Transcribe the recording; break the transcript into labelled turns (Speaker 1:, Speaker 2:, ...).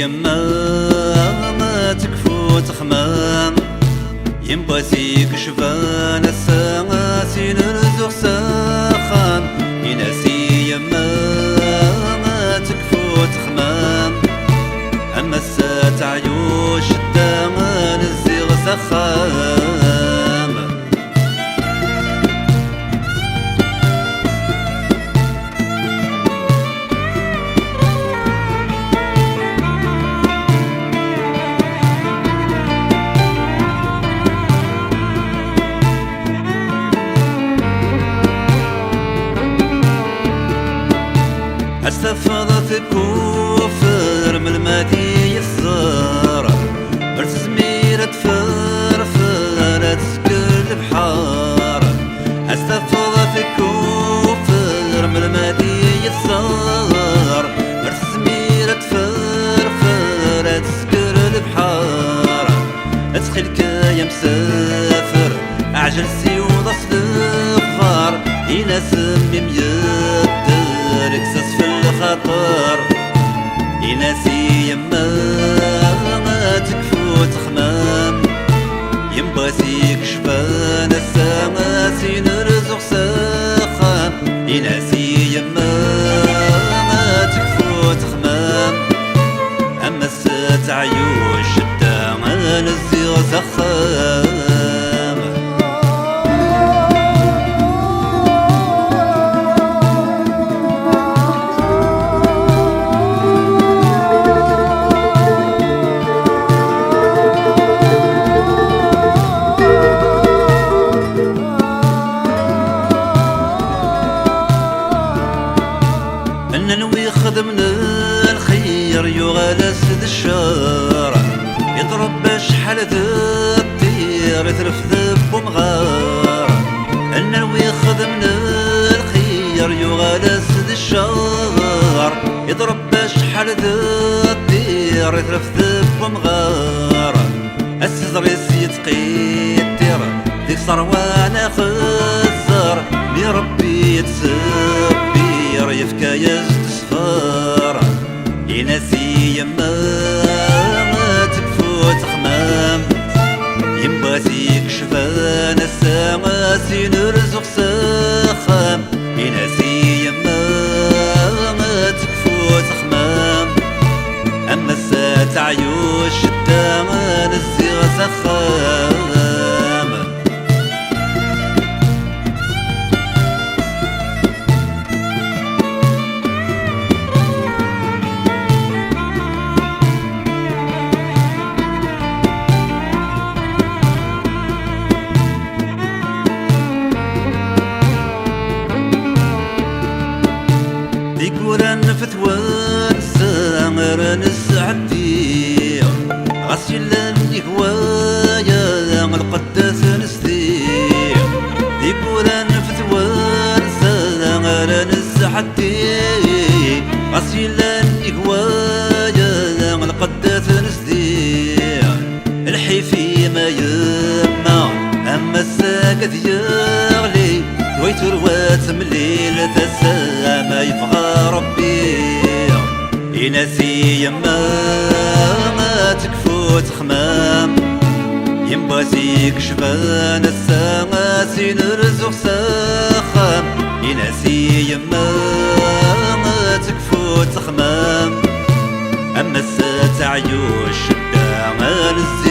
Speaker 1: يما ما تكفو تخمام ينباسيك شفان الساسي نرزق ساخام يناسي يما ما تكفو تخمام أما السات عيوش الدمان الزيغ سخام استفضت كوفر من المادي الصارة برت زميرة فرفرة تسكر البحارة استفضت كوفر من المادي الصار برت زميرة فرفرة تسكر البحارة ادخلك يا مسافر اعجل سيوض اصل الغفار الى سمي ميدر اكسس في الخطر يناسي يما ما تكفو تخمام ينباسيك شفان السماسي نرزق ساخام يناسي يما ما تكفو تخمام اما السات عيوش الدمان الزيغ سخام ننوي خدمنا الخير يغالى سد الشارع يضرب شحال الطير يترف ذب ومغارة ننوي خدمنا الخير يغالى سد الشارع يضرب شحال الطير يترف ذب ومغارة السزريس يتقيتر ديك صروانا خزر لربي يتسبي يفكا يزد صفارة يناسي يما ما تكفو تخمام ينباسيك شفان السماسي نرزق ساخام يناسي يما ما تكفو تخمام أما السات عيوش الدمان الزيغ سخام ديكوران فتوان سامر نسعدي غسيلا هوايا القداس نسدي ديكوران فتوان سامر نسعدي غسيلا هوايا القداس نسدي الحيفي ما يما اما الساكت يغلي ويتر واتمليل تسامى يبغى ربي يناسي يما ما تكفو تخمام ينباسيك شفان السماسي نرزق ساخام يناسي يما ما تكفو تخمام أما السات عيوش الدمان